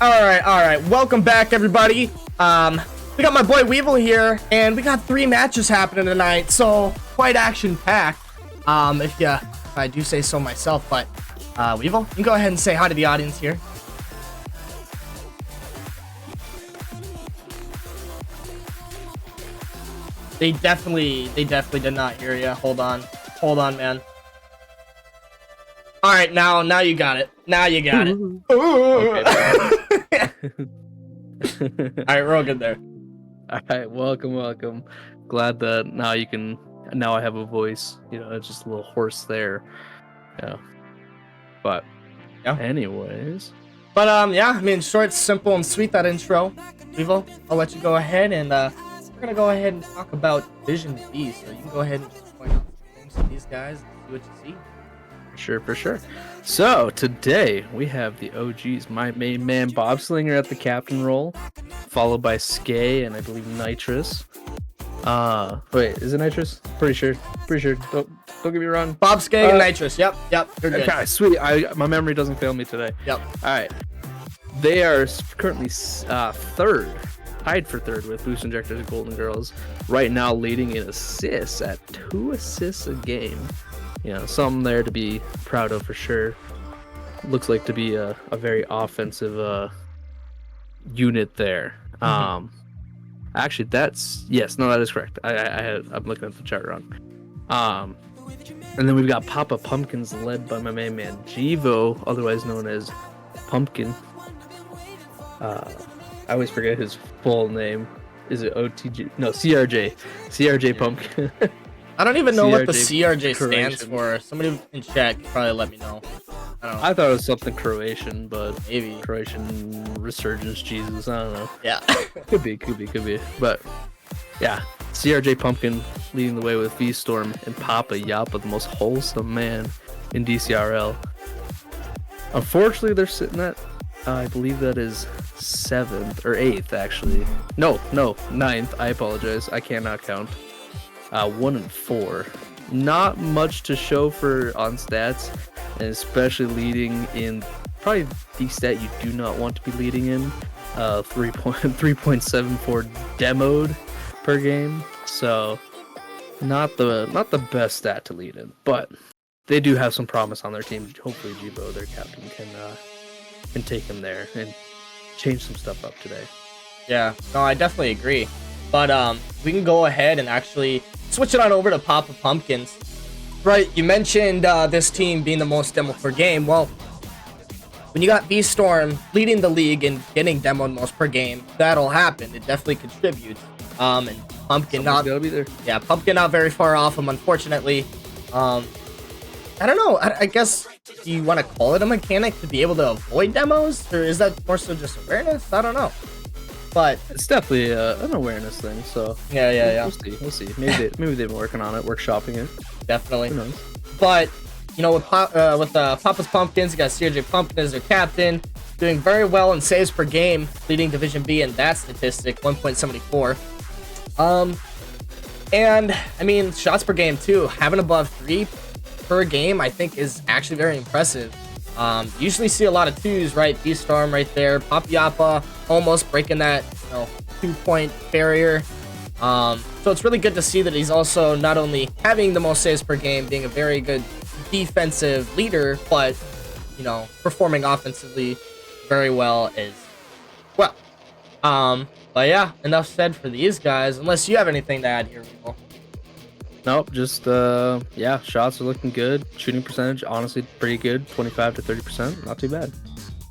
All right. Welcome back, everybody. We got my boy Weevil here, and we got 3 matches happening tonight, so quite action-packed. If I do say so myself, but Weevil, you can go ahead and say hi to the audience here. They definitely did not hear you. Hold on, man. All right, now you got it. Now you got it. Okay. All right, we're all good there. All right, welcome. Glad that now I have a voice. It's just a little hoarse there. Yeah. But yeah. Anyways. But yeah, I mean, short, simple, and sweet, that intro. Weevil, I'll let you go ahead, and we're gonna go ahead and talk about Division B. So you can go ahead and just point out some things to these guys and see what you see. For sure. So today we have the OGs, my main man Bobslinger at the captain role, followed by Skay and I believe Nitrous. Wait, is it Nitrous? Pretty sure. Don't get me wrong. Bob, Skay, and Nitrous. Yep. You're good. Okay, sweet. My memory doesn't fail me today. Yep. All right. They are currently third, tied for third with Boost Injectors and Golden Girls. Right now, leading in assists at 2 assists a game. Something there to be proud of for sure. Looks like to be a very offensive unit there. Actually, that is correct. I'm looking at the chart wrong. And then we've got Papa Pumpkins led by my main man Jivo, otherwise known as Pumpkin. I always forget his full name. Is it OTG? No, CRJ. CRJ Pumpkin. I don't even know what the CRJ Croatian stands for. Somebody in chat can probably let me know. I don't know. I thought it was something Croatian, but maybe Croatian resurgence Jesus. I don't know. Yeah. could be. But yeah, CRJ Pumpkin leading the way with V-Storm and Papa Yappa, the most wholesome man in DCRL. Unfortunately, they're sitting at, I believe that is 7th or 8th actually. No, 9th. I apologize. I cannot count. 1 and 4. Not much to show on stats, and especially leading in probably the stat you do not want to be leading in. 3.74 demoed per game. So not the best stat to lead in, but they do have some promise on their team. Hopefully Jibo, their captain, can take him there and change some stuff up today. Yeah, no, I definitely agree. But we can go ahead and actually switch it on over to Papa Pumpkins. Right, you mentioned this team being the most demo per game. Well, when you got V-Storm leading the league and getting demoed most per game, that'll happen. It definitely contributes. And Pumpkin gotta be there. Yeah, Pumpkin not very far off him, unfortunately. I don't know. I guess, do you want to call it a mechanic to be able to avoid demos, or is that more so just awareness? I don't know. But it's definitely an awareness thing. So yeah. We'll see. Maybe they've been working on it, workshopping it. Definitely. Who knows? But with Papa's Pumpkins, you got CRJ Pumpkin as their captain, doing very well in saves per game, leading Division B in that statistic, 1.74. And I mean shots per game too, having above 3 per game, I think is actually very impressive. Usually see a lot of 2s, right? V-Storm right there, Papa Yappa almost breaking that 2-point barrier. So it's really good to see that he's also not only having the most saves per game, being a very good defensive leader, but performing offensively very well as well. But yeah, enough said for these guys, unless you have anything to add here, people. Nope, just shots are looking good. Shooting percentage, honestly, pretty good. 25 to 30%, not too bad.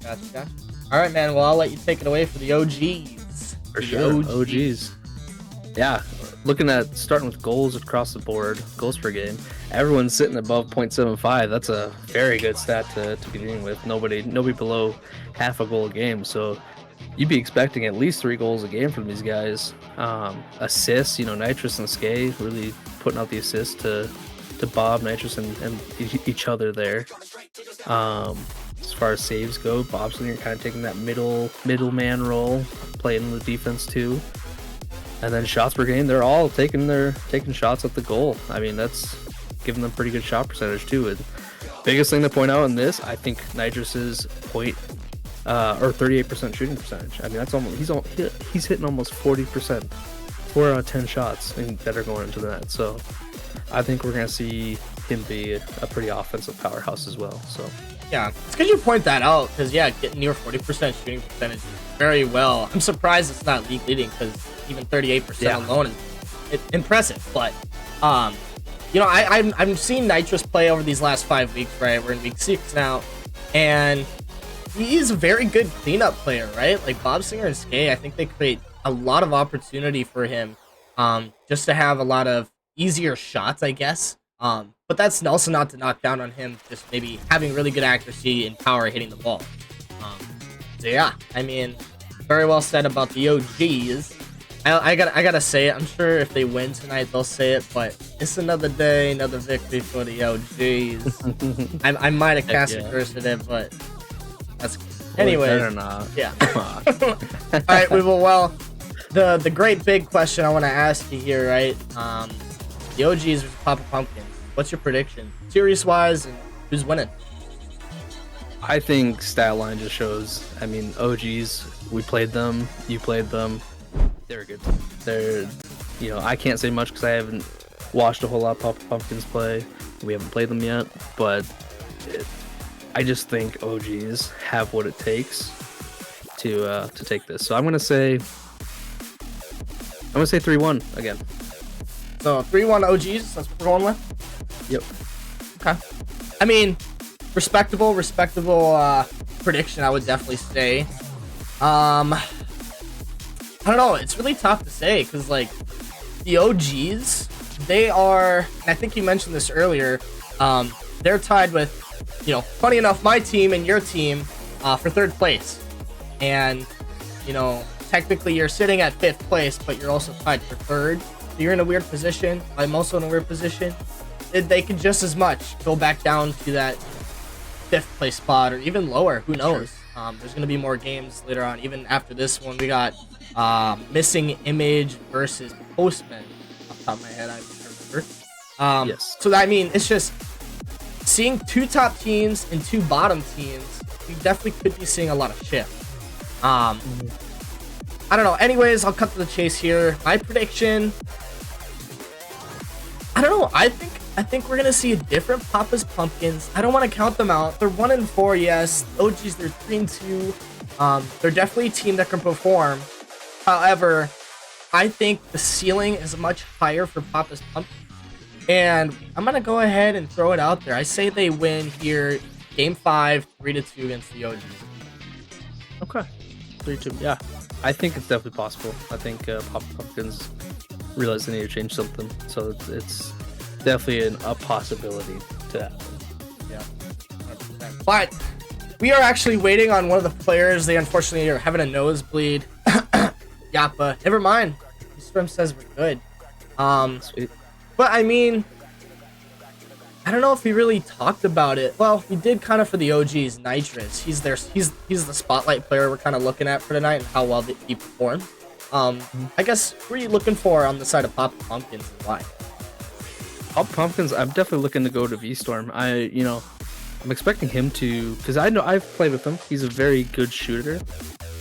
Gotcha. All right, man. Well, I'll let you take it away for the OGs. For sure, OGs. Yeah, looking at starting with goals across the board, goals per game. Everyone's sitting above 0.75. That's a very good stat to be dealing with. Nobody below half a goal a game. So you'd be expecting at least 3 goals a game from these guys. Assists, Nitrous and Skay really putting out the assists to Bob, Nitrous, and each other there. As far as saves go, Bobslinger kind of taking that middleman role, playing the defense too. And then shots per game, they're all taking shots at the goal. I mean, that's giving them pretty good shot percentage too. And biggest thing to point out in this, I think Nitrous's or 38% shooting percentage. I mean, that's almost he's hitting almost 40%, 4 out of 10 shots that are going into the net. So I think we're gonna see him be a pretty offensive powerhouse as well. So Yeah, it's good you point that out because yeah, getting near 40% shooting percentage is very well. I'm surprised it's not league leading because even 38% alone is impressive. But you know, I'm seeing Nitrous play over these last 5 weeks. Right, we're in week 6 now, and he's a very good cleanup player. Right, like Bob Singer and Skay, I think they create a lot of opportunity for him, just to have a lot of easier shots, I guess. But that's also not to knock down on him just maybe having really good accuracy and power hitting the ball. So yeah, I mean, very well said about the OGs. I gotta say it. I'm sure if they win tonight, they'll say it. But it's another day, another victory for the OGs. I might have cast a curse at it, but that's anyway. Yeah. All right, we will. Well, the great big question I want to ask you here, right? The OGs versus Papa Pumpkins. What's your prediction, series-wise, and who's winning? I think stat line just shows. I mean, OGs, we played them, you played them. They're good. They're, you know, I can't say much because I haven't watched a whole lot of Papa Pumpkins play. We haven't played them yet, but I just think OGs have what it takes to take this. So I'm gonna say 3-1 again. So 3-1 OGs. That's what we're going with. Yep. Okay. I mean, respectable prediction, I would definitely say. I don't know. It's really tough to say because, like, the OGs, they are, and I think you mentioned this earlier, they're tied with, you know, funny enough, my team and your team for 3rd place. And, you know, technically you're sitting at 5th place, but you're also tied for 3rd. So you're in a weird position. I'm also in a weird position. They could just as much go back down to that 5th place spot or even lower. Who knows? Sure. There's going to be more games later on. Even after this one, we got Missing Image versus Postman. Off the top of my head, I remember. Yes. So, I mean, it's just seeing 2 top teams and 2 bottom teams. We definitely could be seeing a lot of shift. I don't know. Anyways, I'll cut to the chase here. My prediction, I don't know. I think we're gonna see a different Papa's Pumpkins. I don't want to count them out. They're 1-4, yes. OGs, they're 3-2. They're definitely a team that can perform. However, I think the ceiling is much higher for Papa's Pumpkins. And I'm gonna go ahead and throw it out there. I say they win here, Game 5, 3-2 against the OGs. Okay. 3-2. Yeah. I think it's definitely possible. I think Papa Pumpkins realize they need to change something. So it's definitely a possibility to happen. Yeah. 100%. But we are actually waiting on one of the players. They unfortunately are having a nosebleed. Yappa. Never mind. Swim says we're good. Sweet. But I mean, I don't know if we really talked about it. Well, we did kind of for the OGs. Nitrous. He's the spotlight player we're kind of looking at for tonight and how well he performed. I guess who are you looking for on the side of Papa Pumpkins and why? Papa Pumpkins, I'm definitely looking to go to V-Storm. I'm expecting him to, because I know I've played with him. He's a very good shooter.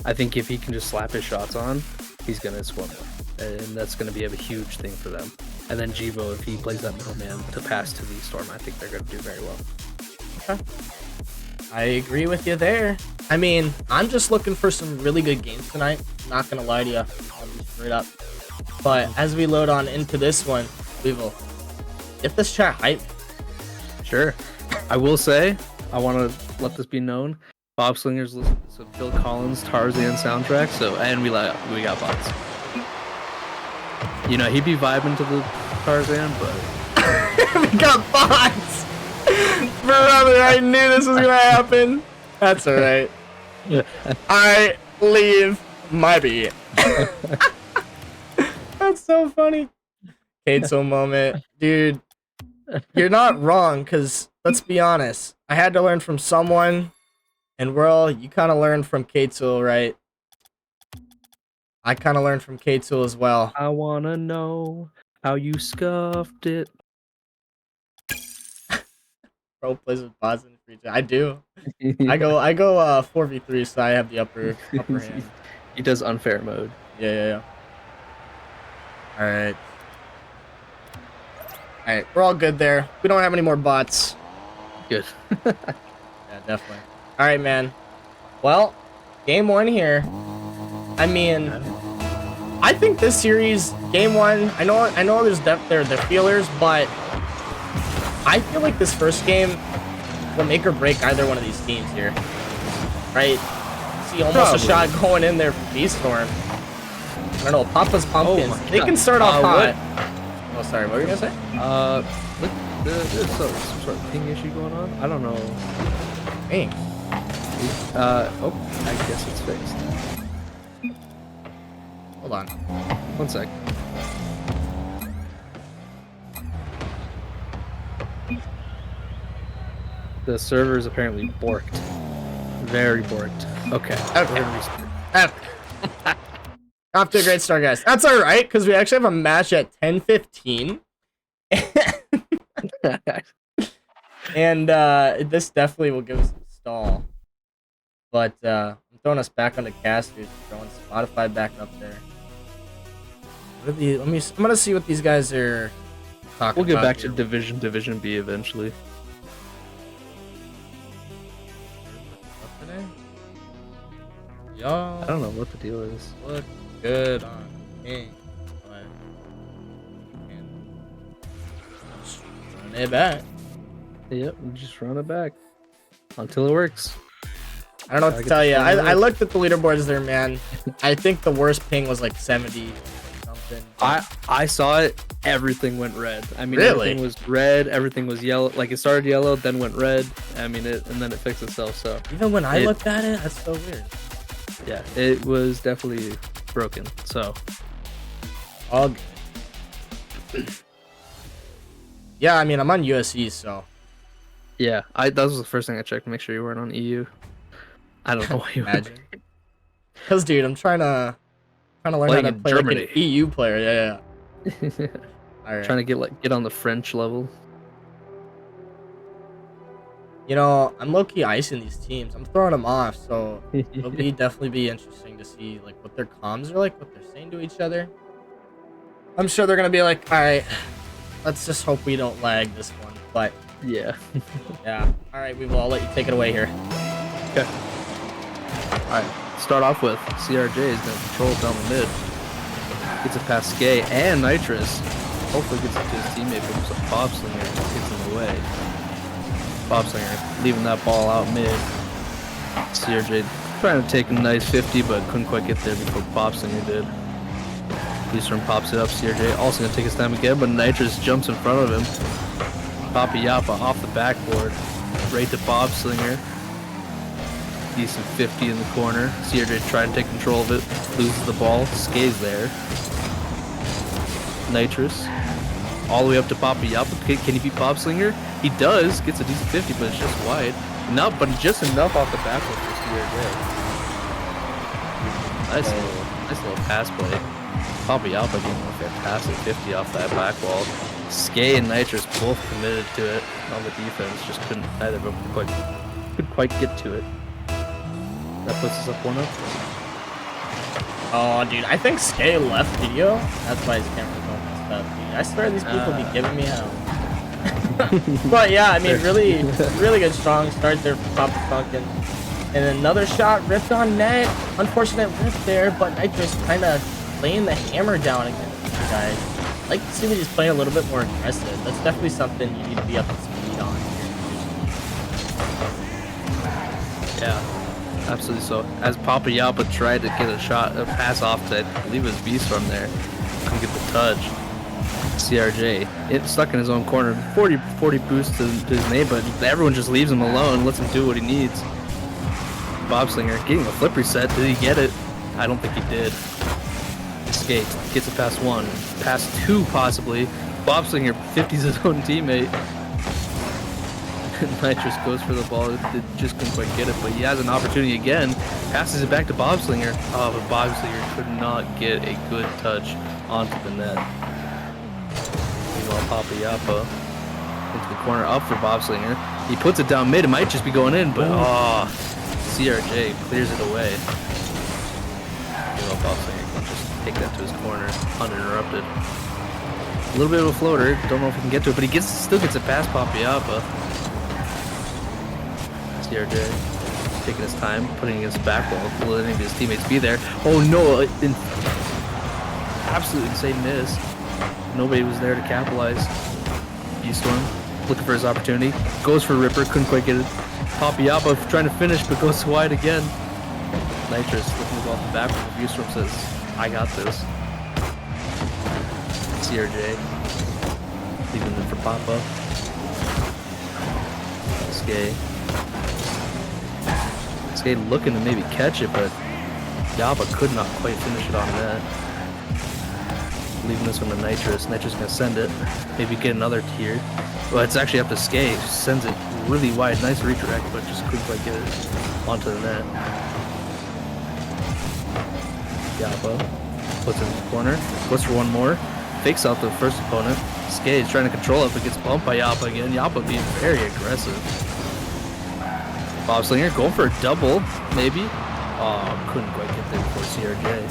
I think if he can just slap his shots on, he's gonna score more, and that's gonna be a huge thing for them. And then Jivo, if he plays that middleman to pass to V-Storm, I think they're gonna do very well. Okay. I agree with you there. I mean, I'm just looking for some really good games tonight. I'm not gonna lie to you. I'll be straight up. But as we load on into this one, we will get this chat hype. Sure. I will say, I want to let this be known. Bob Slinger's listening to Phil Collins' Tarzan soundtrack, and we got bots. You know, he'd be vibing to the Tarzan, but we got bots. Brother, I knew this was gonna happen. That's all right. I leave my beat. That's so funny. Kateso moment, dude. You're not wrong, because let's be honest. I had to learn from someone, and you kind of learned from Kateso, right? I kind of learned from Kateso as well. I want to know how you scuffed it. Pro plays with bots and free 4v3 too. I do. I go 4v3, so I have the upper hand. He does unfair mode. Yeah. All right. All right, we're all good there. We don't have any more bots. Good. Yeah, definitely. All right, man. Well, game 1 here. I mean, I think this series, game 1. I know there's depth there, the feelers, but I feel like this first game will make or break either one of these teams here. Right? See, almost a shot going in there from B-Storm. I don't know, Papa's Pumpkins. They can start off hot. Oh, sorry, what were you gonna say? There's some sort of ping issue going on. I don't know. Ping? Oh, I guess it's fixed. Hold on. 1 sec. The server is apparently borked. Very borked. Okay. Off to a great start, guys. That's all right, because we actually have a match at 10:15. And this definitely will give us a stall. But I'm throwing us back on the casters, throwing Spotify back up there. I'm gonna see what these guys are talking about. We'll get back to Division B eventually. Y'all, I don't know what the deal is. Look good on me, but just run it back. Yep, just run it back until it works. I don't know what to tell you. I looked at the leaderboards there, man. I think the worst ping was like 70 or something. I saw it. Everything went red. I mean, really? Everything was red. Everything was yellow. Like it started yellow, then went red. I mean, and then it fixed itself. So even when I looked at it, that's so weird. Yeah, it was definitely broken. So all good. Yeah, I mean, I'm on USC, so yeah, that was the first thing I checked to make sure you weren't on EU. I don't know why you imagine. Because, dude, I'm trying to learn how to play like an EU player. Yeah. All right. Trying to get on the French level. You know, I'm low-key icing these teams. I'm throwing them off, so it'll definitely be interesting to see like what their comms are like, what they're saying to each other. I'm sure they're gonna be like, all right, let's just hope we don't lag this one. But yeah, yeah. All right, we will. I'll let you take it away here. Okay. All right. Start off with CRJ is gonna control it down the mid. Gets it past Skay and Nitrous. Hopefully gets it to his teammate, but some Bobslinger gets in the way. Bobslinger leaving that ball out mid. CRJ trying to take a nice 50, but couldn't quite get there before Bobslinger did. B-Storm pops it up. CRJ also gonna take his time again, but Nitrous jumps in front of him. Papa Yappa off the backboard, right to Bobslinger. Decent 50 in the corner. CRJ trying to take control of it, loses the ball. Skay's there. Nitrous all the way up to Papa Yappa. Can he beat Bobslinger? He does. Gets a decent 50, but it's just wide. But just enough off the backboard for CRJ. Nice little pass play. Papa Yappa getting a fantastic 50 off that back wall. Skay and Nitrous both committed to it on the defense. Just couldn't either of them couldn't quite get to it. That puts us up 1-0. Oh, dude, I think Skay left video. That's why his camera's all messed up, dude. I swear these people be giving me hell. But yeah, I mean, really good, strong start there from Papa Pumpkin. And another shot ripped on net. Unfortunate rip there, but Nitrous kind of laying the hammer down against these guys. I'd like to see me just play a little bit more aggressive. That's definitely something you need to be up to speed on here. Yeah. Absolutely so. As Papa Yappa tried to get a pass off to, I believe it was B-Storm there, couldn't get the touch. CRJ, it stuck in his own corner. 40 boost to his name, but everyone just leaves him alone, lets him do what he needs. Bobslinger getting a flip reset. Did he get it? I don't think he did. Skate gets it past 1, past 2 possibly. Bobslinger 50s his own teammate. Nitrous goes for the ball, it just couldn't quite get it, but he has an opportunity again, passes it back to Bobslinger. Oh, but Bobslinger could not get a good touch onto the net. Meanwhile, Papa Yappa into the corner, up for Bobslinger. He puts it down mid. It might just be going in, but CRJ clears it away. You know, Bobslinger can just take that to his corner uninterrupted. A little bit of a floater. Don't know if he can get to it, but he still gets it past Papiapa. CRJ taking his time, putting against the back wall, letting his teammates be there. Oh no! Absolute insane miss. Nobody was there to capitalize. U-Storm looking for his opportunity. Goes for Ripper, couldn't quite get it. Papiapa trying to finish, but goes wide again. Nitrous looking to go off the back. U-Storm says, I got this. CRJ leaving it for Papa. Skate looking to maybe catch it, but Yaba could not quite finish it on net. Leaving this one to Nitrous. Nitrous gonna send it. Maybe get another tier. Well, it's actually up to Skate. Sends it really wide. Nice redirect, but just couldn't quite get it onto the net. Yaba puts it in the corner. Goes for one more. Fakes out the first opponent. Skate is trying to control it, but gets bumped by Yapa again. Yapa being very aggressive. Bobslinger going for a double, maybe. Oh, couldn't quite get there before CRJ.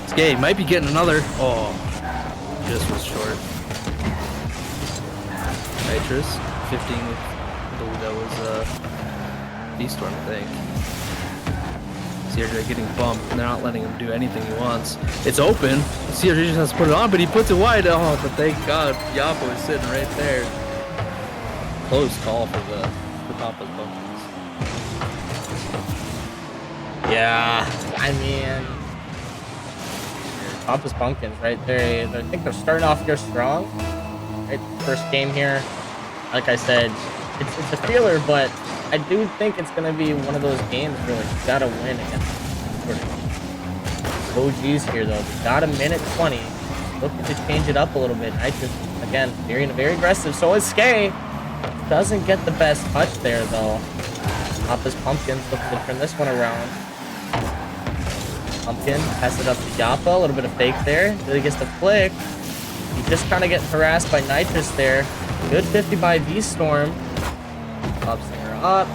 Skate might be getting another. Oh, just was short. Nitrous, 15 with, I believe that was B-Storm, I think. CRJ getting bumped, and they're not letting him do anything he wants. It's open. CRJ just has to put it on, but he puts it wide. Oh, but thank God, Yapa was sitting right there. Close call for Papa's bumpkins. Yeah, I mean, Papa's bumpkins right there. I think they're starting off here strong. Right, first game here. Like I said, it's a feeler, but I do think it's going to be one of those games where like, you got to win against sort of OGs here, though. We got a minute 20. Looking to change it up a little bit. Nitrous, again, very aggressive. So is Skay. Doesn't get the best touch there, though. Papa's Pumpkins looking to turn this one around. Pumpkin passes it up to Yappa. A little bit of fake there. Really gets the flick. He just kind of getting harassed by Nitrous there. Good 50 by V-Storm. Bobslinger up.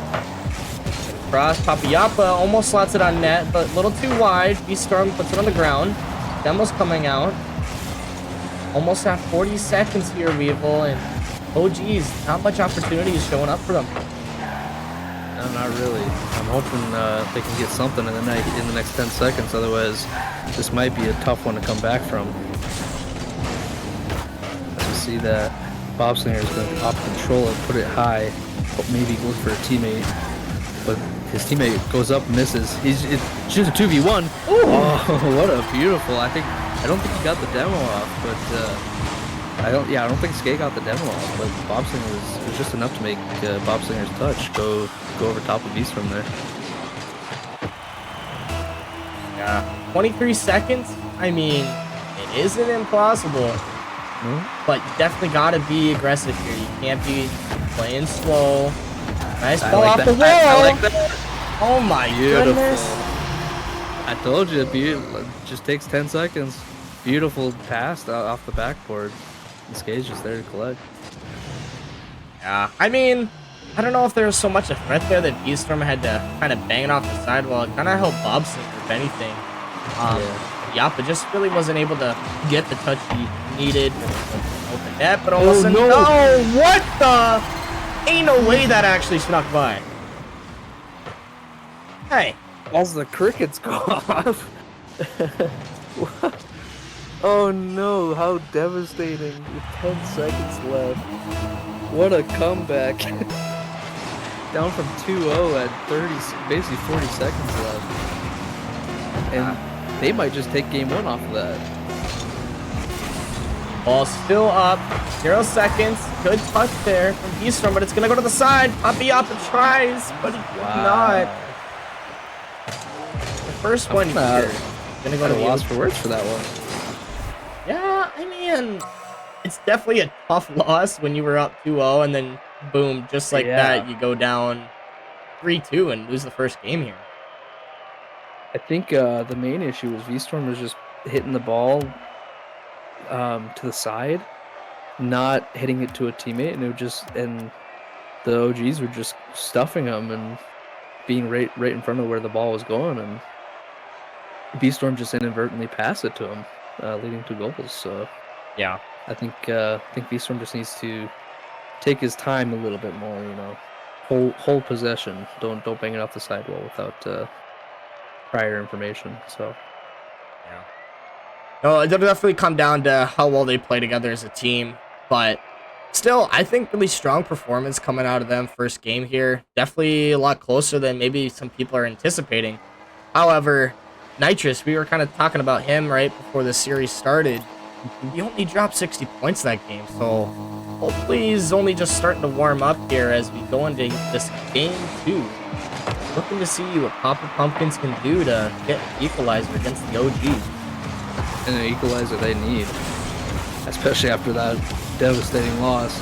Cross. Papiapa almost slots it on net, but a little too wide. V-Storm puts it on the ground. Demo's coming out. Almost have 40 seconds here, Weevil, and oh geez, not much opportunity is showing up for them. No, not really. I'm hoping they can get something in the next 10 seconds. Otherwise, this might be a tough one to come back from. You see that Bobslinger is going to opt control and put it high. But maybe look for a teammate. But his teammate goes up, misses. It shoots a 2v1. Ooh. Oh, what a beautiful! I don't think he got the demo off, but I don't think Skate got the demo off. But Bobslinger was just enough to make Bobslinger's touch go over top of Beast from there. Yeah, 23 seconds. I mean, it isn't impossible, but you definitely got to be aggressive here. You can't be playing slow. Nice ball off the wall. I like that. Oh my goodness. I told you, it just takes 10 seconds. Beautiful pass off the backboard. And Skate's just there to collect. Yeah, I mean, I don't know if there was so much a threat there that V-Storm had to kind of bang it off the sidewall. It kind of helped Bobslinger, if anything. Yappa just really wasn't able to get the touch he needed. Open net, but almost no! What the? Ain't no way that actually snuck by. Hey. As the crickets go off. Oh no, how devastating. With 10 seconds left. What a comeback. Down from 2-0 at 30, basically 40 seconds left. And they might just take game 1 off of that. Ball still up. 0 seconds. Good touch there from V-Storm, but it's going to go to the side. Papiapa tries, but he could not. The first one here. Going to go to loss for words for that one. Yeah, I mean, it's definitely a tough loss when you were up 2-0 and then boom, just like that, you go down 3-2 and lose the first game here. I think the main issue was V-Storm was just hitting the ball to the side, not hitting it to a teammate, and the OGs were just stuffing them and being right in front of where the ball was going, and B-Storm just inadvertently passed it to him, leading to goals. So Yeah. I think B-Storm just needs to take his time a little bit more. You know, hold possession. Don't bang it off the sidewall without prior information. So Yeah. No, it'll definitely come down to how well they play together as a team, but still, I think really strong performance coming out of them first game here. Definitely a lot closer than maybe some people are anticipating. However, Nitrous, we were kind of talking about him right before the series started. He only dropped 60 points that game, so hopefully he's only just starting to warm up here as we go into this game 2. Looking to see what Papa Pumpkins can do to get an equalizer against the OG. and an equalizer they need, especially after that devastating loss.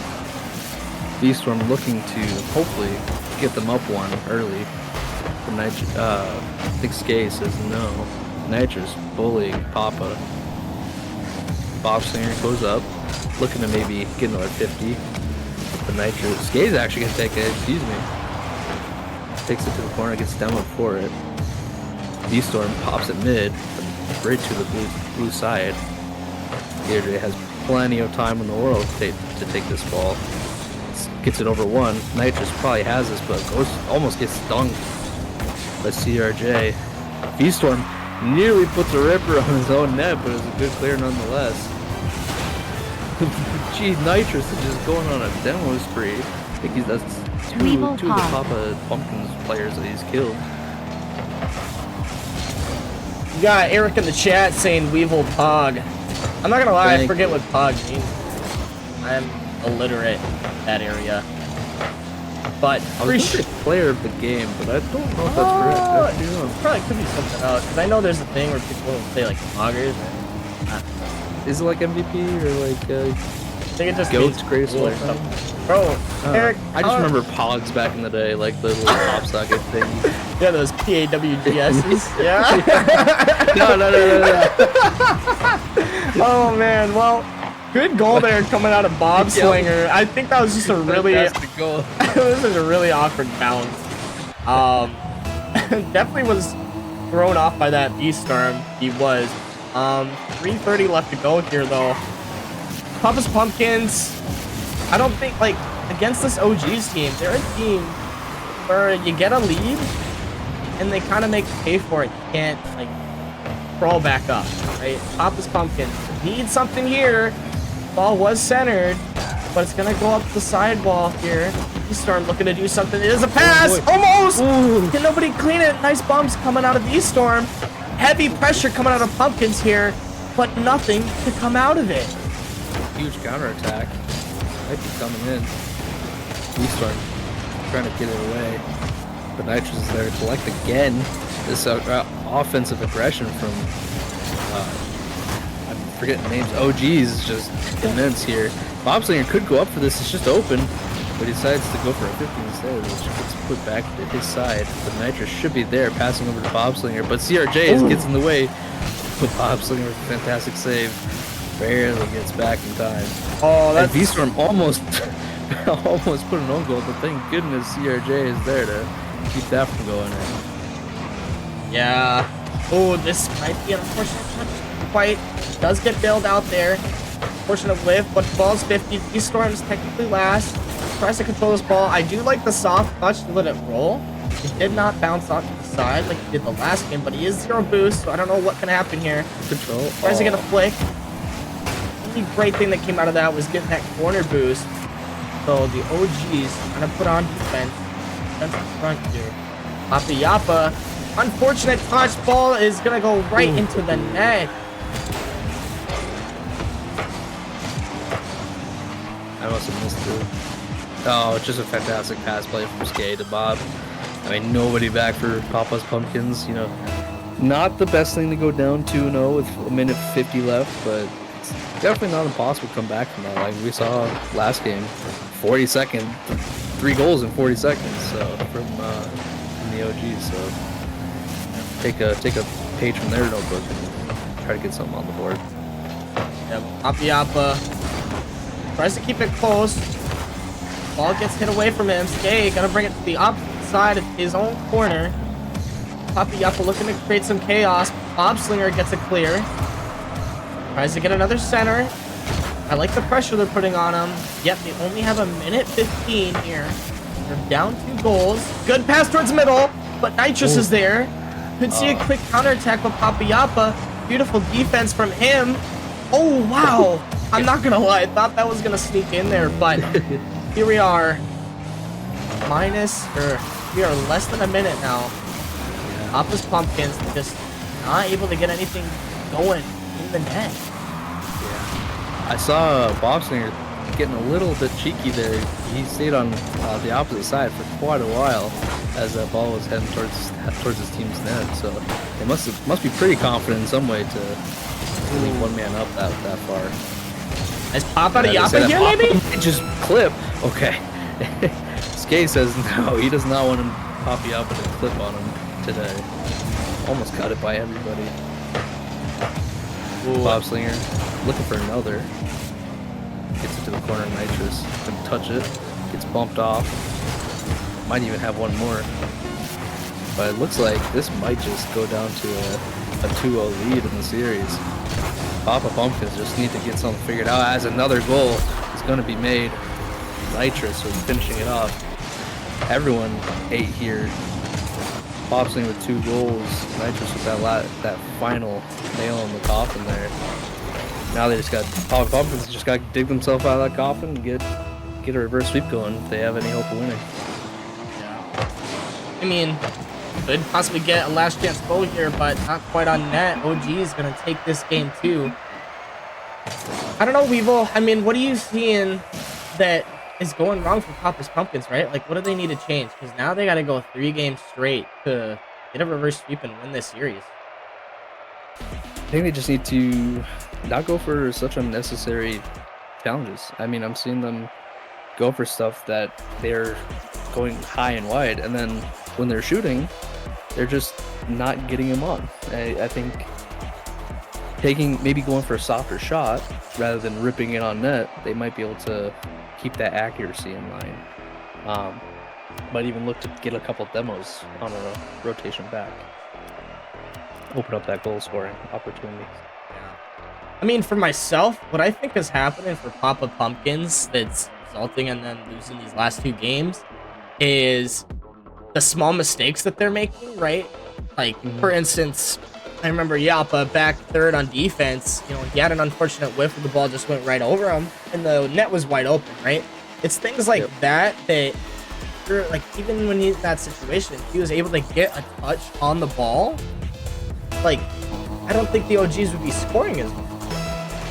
B-Storm looking to hopefully get them up one early. I think Skay says no. Nitrous bullying Papa. Bob Singer goes up, looking to maybe get another 50. But Nitrous, Skay's actually gonna take it. Excuse me. Takes it to the corner, gets demoed for it. B-Storm pops it mid, right to the blue side. Deirdre has plenty of time in the world to take this ball. Gets it over one. Nitrous probably has this, but almost gets dunked by CRJ. B-Storm nearly puts a ripper on his own net, but it's a good clear nonetheless. Gee, Nitrous is just going on a demo spree. I think that's two of the Papa Pumpkins players that he's killed. You got Eric in the chat saying Weevil Pog. I'm not gonna lie, I forget what Pog means. I'm illiterate in that area. But I was thinking player of the game, but I don't know if that's correct. It probably could be something else, because I know there's a thing where people will say like poggers. Is it like MVP or like I think it just Goat's means greatest cool of all time? Bro, Eric, I just remember Pogs back in the day, like the little pop socket thing. Yeah, those PAWGSs. Yeah. No. Oh man, well, good goal there coming out of Bob Slinger. I think that was just a really goal. This is a really awkward bounce. Definitely was thrown off by that B-Storm. He was. 3:30 left to go here though. Papa's Pumpkins, I don't think, like, against this OG's team, they're a team where you get a lead and they kind of make you pay for it. You can't, like, crawl back up, right? Papa's Pumpkins need something here. Ball was centered, but it's gonna go up the sidewall here. B-Storm looking to do something. It is a pass! Almost! Ooh. Can nobody clean it? Nice bumps coming out of B-Storm. Heavy pressure coming out of Pumpkins here, but nothing to come out of it. Huge counterattack. Might be coming in. B-Storm trying to get it away. But Nitrous is there to collect again. This offensive aggression from, I'm forgetting names, OGs is just immense here. Bob Slinger could go up for this, it's just open. But he decides to go for a 50 instead, which gets put back to his side. But Nitrous should be there, passing over to Bob Slinger. But CRJ gets in the way. But Bob Slinger with a fantastic save. Barely gets back in time. Oh, that's... And V-Storm almost put an own goal, but thank goodness CRJ is there to keep that from going in. Yeah. Oh, this might be an unfortunate touch. Quite does get bailed out there. Unfortunate whiff, but the ball's 50. V-Storm's technically last. Tries to control this ball. I do like the soft touch to let it roll. It did not bounce off to the side like he did the last game, but he is 0 boost, so I don't know what can happen here. Control. Tries to get a flick. The only great thing that came out of that was getting that corner boost. So the OGs trying to put on defense. Defense in front here. Papa Yappa. Unfortunate touch. Ball is going to go right into the net. I must have missed it. Oh, it's just a fantastic pass play from Skay to Bob. I mean, nobody back for Papa's Pumpkins. You know, not the best thing to go down 2-0 with a minute 50 left, but it's definitely not impossible to come back from that. Like we saw last game, 40 seconds, 3 goals in 40 seconds. So from the OG. So take a page from their notebook and try to get something on the board. Yep. Papa Yappa tries to keep it close. Ball gets hit away from him. Skay gonna bring it to the opposite side of his own corner. Papa Yappa looking to create some chaos. Bobslinger gets a clear. Tries to get another center. I like the pressure they're putting on him. Yep, they only have a minute 15 here. They're down 2 goals. Good pass towards middle, but Nitrous is there. Could see a quick counterattack with Papa Yappa. Beautiful defense from him. Oh, wow. I'm not going to lie. I thought that was going to sneak in there, but here we are. We are less than a minute now. Papa's Pumpkins just not able to get anything going in the net. I saw Bobslinger getting a little bit cheeky there. He stayed on the opposite side for quite a while as that ball was heading towards his team's net. So they must be pretty confident in some way to leave one man up that far. Is Pop out of Yappa here, maybe? Just clip. Okay. Skate says no, he does not want him Pop Yappa to clip on him today. Almost got it by everybody. Bobslinger looking for another. Gets it to the corner. Nitrous can touch it. Gets bumped off. Might even have one more. But it looks like this might just go down to a 2-0 lead in the series. Papa Pumpkins just need to get something figured out as another goal is going to be made. Nitrous was finishing it off. Everyone ate here. Bobslinger with 2 goals. Nitrous with that final nail in the coffin there. Now they just got Papa Pumpkins just got to dig themselves out of that coffin and get a reverse sweep going if they have any hope of winning. I mean, could possibly get a last chance goal here, but not quite on net. OG is going to take this game too. I don't know, Weevil. I mean, what are you seeing that is going wrong for Papa's Pumpkins, right? Like, what do they need to change? Because now they got to go 3 games straight to get a reverse sweep and win this series. I think they just need to not go for such unnecessary challenges. I mean, I'm seeing them go for stuff that they're going high and wide, and then when they're shooting, they're just not getting them on. I think maybe going for a softer shot rather than ripping it on net, they might be able to keep that accuracy in line. Might even look to get a couple demos on a rotation back. Open up that goal scoring opportunity. I mean, for myself, what I think is happening for Papa Pumpkins that's resulting in them losing these last 2 games is the small mistakes that they're making, right? Like, for instance, I remember Yappa back third on defense. You know, he had an unfortunate whiff where the ball just went right over him and the net was wide open, right? It's things like that like, even when he's in that situation, he was able to get a touch on the ball. Like, I don't think the OGs would be scoring as much.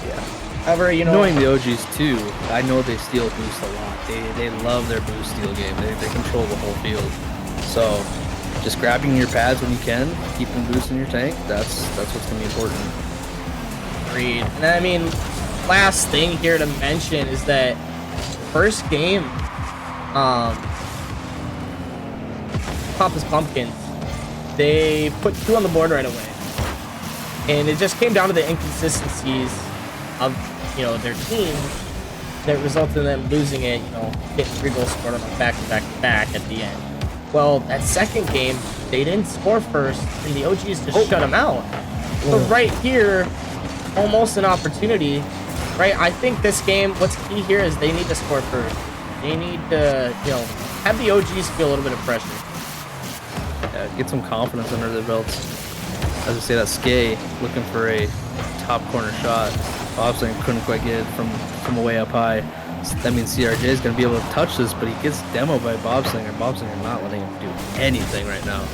Yeah. However, you know, knowing the OGs too, I know they steal boost a lot. They love their boost steal game. They control the whole field. So just grabbing your pads when you can, keeping boost in your tank, that's what's gonna be important. Agreed. And I mean, last thing here to mention is that first game, Papa's Pumpkins, they put 2 on the board right away. And it just came down to the inconsistencies of, you know, their team that resulted in them losing it, you know, getting 3 goals scored on them back at the end. Well, that second game, they didn't score first, and the OGs just shut them out. So right here, almost an opportunity, right? I think this game, what's key here is they need to score first. They need to, you know, have the OGs feel a little bit of pressure. Yeah, get some confidence under their belts. As I say, that Skay looking for a top corner shot. Bobslinger couldn't quite get it from way up high. That means CRJ is going to be able to touch this, but he gets demoed by Bobslinger. Bobslinger not letting him do anything right now.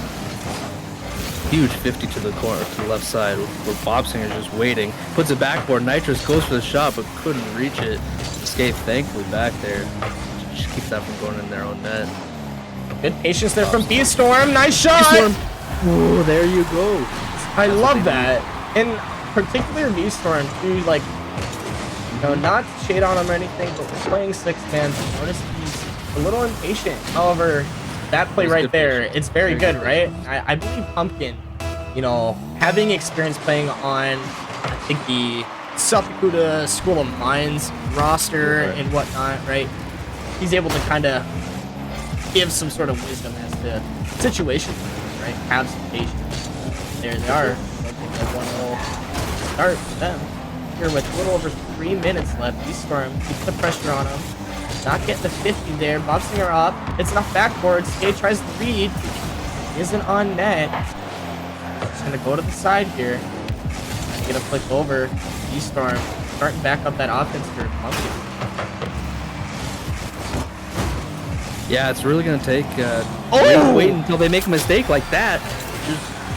Huge 50 to the corner, to the left side, where Bobslinger just waiting. Puts it backboard. Nitrous goes for the shot, but couldn't reach it. Skay thankfully back there. Just keep that from going in their own net. Good patience there from B-Storm. Nice shot! Oh, there you go. I love that. And particularly V-Storm, who, like, you know, not to shade on him or anything, but we're playing 6-man, so notice he's a little impatient. However, that play right there, it's very good, right? I believe Pumpkin, you know, having experience playing on, I think, the South Dakota School of Mines roster and whatnot, right? he's able to kind of give some sort of wisdom as to situations, right? Have some patience. There they are. One little start for them. Here with a little over 3 minutes left. D-Storm keeps the pressure on him. Not getting the 50 there. Bobslinger up. It's enough backboard. Skate tries to read. Isn't on net. Just gonna go to the side here. Trying to get a flick over. D-Storm starting back up that offense for Pumpkin. Yeah, it's really gonna take. Wait until they make a mistake like that.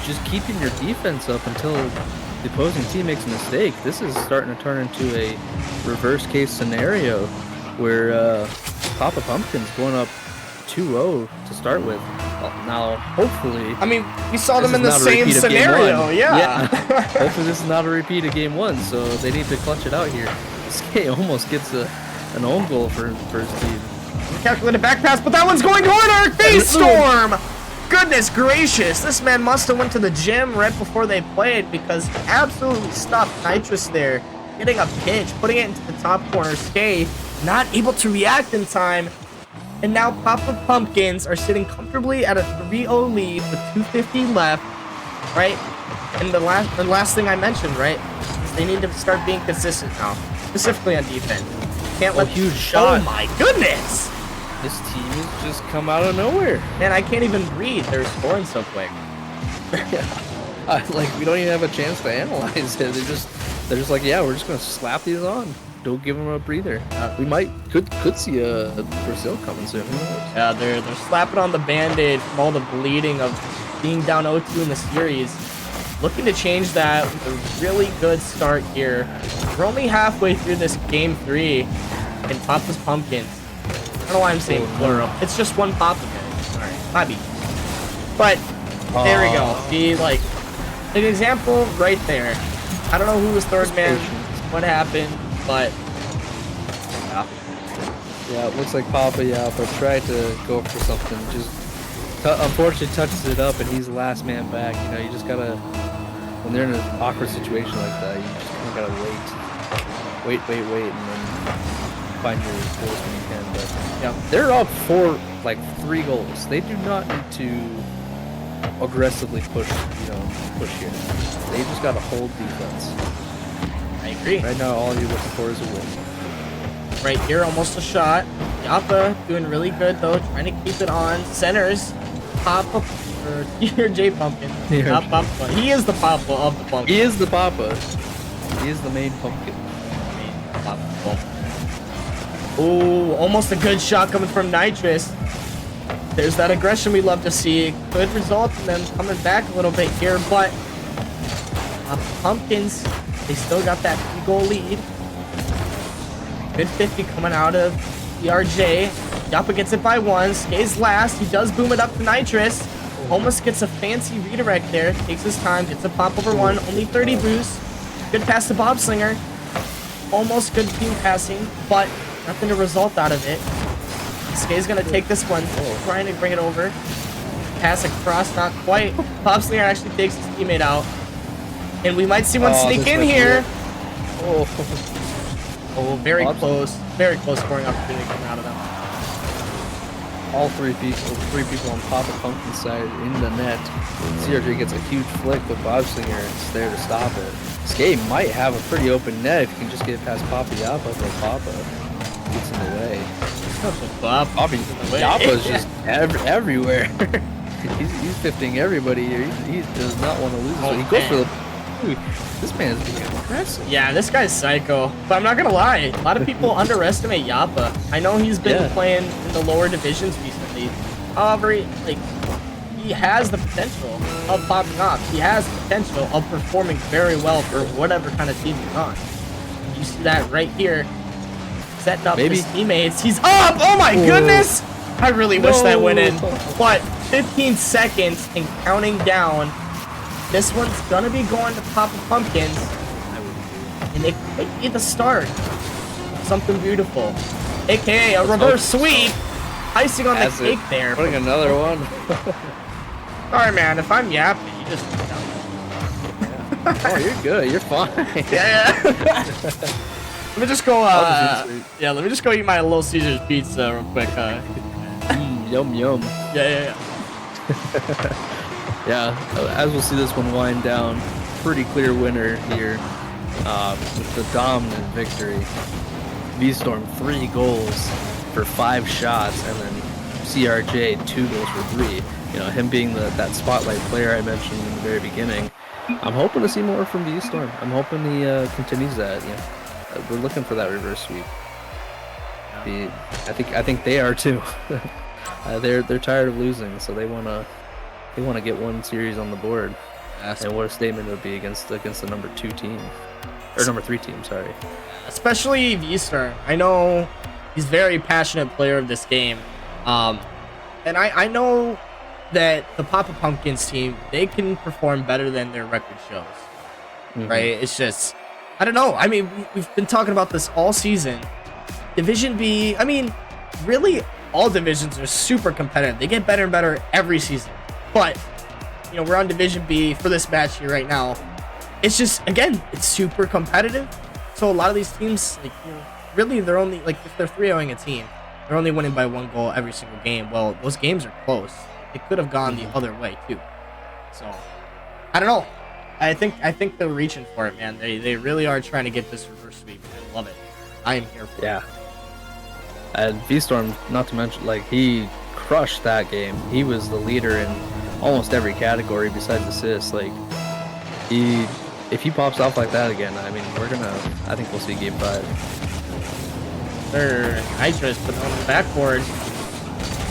Just keeping your defense up until the opposing team makes a mistake. This is starting to turn into a reverse case scenario where Papa Pumpkin's going up 2-0 to start with. Well, now, hopefully... I mean, we saw them in the same scenario, yeah. Hopefully this is not a repeat of game 1, so they need to clutch it out here. Skate almost gets an own goal for his team. Calculated back pass, but that one's going to Arc Face Storm! Goodness gracious, this man must have went to the gym right before they played because he absolutely stopped Nitrous there. Getting a pitch, putting it into the top corner. Skate not able to react in time. And now Papa Pumpkins are sitting comfortably at a 3-0 lead with 2:50 left, right? And the last thing I mentioned, right, is they need to start being consistent now, specifically on defense. Can't let huge shot. Oh my goodness! This team has just come out of nowhere. Man, I can't even breathe. They're scoring so quick. Like we don't even have a chance to analyze it. They're just like, yeah, we're just gonna slap these on. Don't give them a breather. We could see a Brazil coming soon. Who knows? Yeah, they're slapping on the band-aid from all the bleeding of being down 0-2 in the series. Looking to change that with a really good start here. We're only halfway through this game 3 in Papa's Pumpkins. I don't know why I'm saying plural. It's just one Papa, guys. Alright, Bobby. But there we go. See, like, an example right there. I don't know who was third man, what happened, but yeah, it looks like Papa Yapa tried to go for something. Just unfortunately touches it up, and he's the last man back. You know, you just gotta, when they're in an awkward situation like that, you just kinda gotta wait, and then find your goals when you can. But yeah, they're up for like 3 goals. They do not need to aggressively push here. They just gotta hold defense. I agree. Right now, all you're looking for is a win. Right here, almost a shot. Yapa doing really good though, trying to keep it on. Centers, Papa, or here J Pumpkin. Not Papa. He is the Papa of the Pumpkin. He is the Papa. He is the main pumpkin. Oh, almost a good shot coming from Nitrous. There's that aggression we love to see. Could result in them coming back a little bit here, but Pumpkins, they still got that 3-goal lead. Good 50 coming out of ERJ. Yapa gets it by 1. Skays last. He does boom it up to Nitrous. Almost gets a fancy redirect there. Takes his time. Gets a pop over 1. Only 30 boost. Good pass to Bobslinger. Almost good team passing, but nothing to result out of it. Skay's gonna take this one. Trying to bring it over. Pass across. Not quite. Bobslinger actually takes his teammate out. And we might see one sneak in here. Oh, very close. Very close scoring opportunity coming out of them. All three people on Papa Pumpkin's side in the net. CRJ gets a huge flick, but Bobslinger is there to stop it. Skate might have a pretty open net if he can just get it past Papa Yapa, but Papa gets in the way. Yapa's just everywhere. he's 50ing everybody here. He does not want to lose. So he goes for the... Dude, this man is being aggressive. Yeah, this guy's psycho. But I'm not gonna lie, a lot of people underestimate Yapa. I know he's been playing in the lower divisions recently. However, he has the potential of popping off. He has the potential of performing very well for whatever kind of team he's on. You see that right here. Setting up his teammates. He's up! Oh my goodness! I really wish that went in. But 15 seconds and counting down. This one's gonna be going to Papa Pumpkins. And it could be the start of something beautiful. AKA a reverse sweep. Icing on the cake there. Putting another one. Alright, man. If I'm yapping, you just... Oh, you're good. You're fine. Yeah. Let me just go. I'll just eat Yeah, let me just go eat my Little Caesars pizza real quick. Yum yum. Yeah. Yeah, as we'll see this one wind down, pretty clear winner here with the dominant victory. V-Storm 3 goals for 5 shots, and then CRJ 2 goals for 3. You know, him being that spotlight player I mentioned in the very beginning. I'm hoping to see more from V-Storm. I'm hoping he continues that. Yeah, we're looking for that reverse sweep. I think they are too. They're tired of losing, so they wanna get one series on the board. And what a statement it would be against the number 2 team, or number 3 team. Sorry. Especially V-Storm. I know he's a very passionate player of this game, and I know that the Papa Pumpkins team, they can perform better than their record shows. Right? It's just, I don't know. I mean, we've been talking about this all season. Division B, I mean, really, all divisions are super competitive. They get better and better every season. But, you know, we're on Division B for this match here right now. It's just, again, it's super competitive. So a lot of these teams, like, you know, really, they're only, like, if they're 3-0ing a team, they're only winning by 1 goal every single game. Well, those games are close. It could have gone the other way, too. So, I don't know. I think they're reaching for it, man. They really are trying to get this reverse sweep. I love it. I am here for it. And V-Storm, not to mention, like, he crushed that game. He was the leader in almost every category besides assists. Like, if he pops off like that again, I mean, I think we'll see game 5. Nitrous put on the backboard.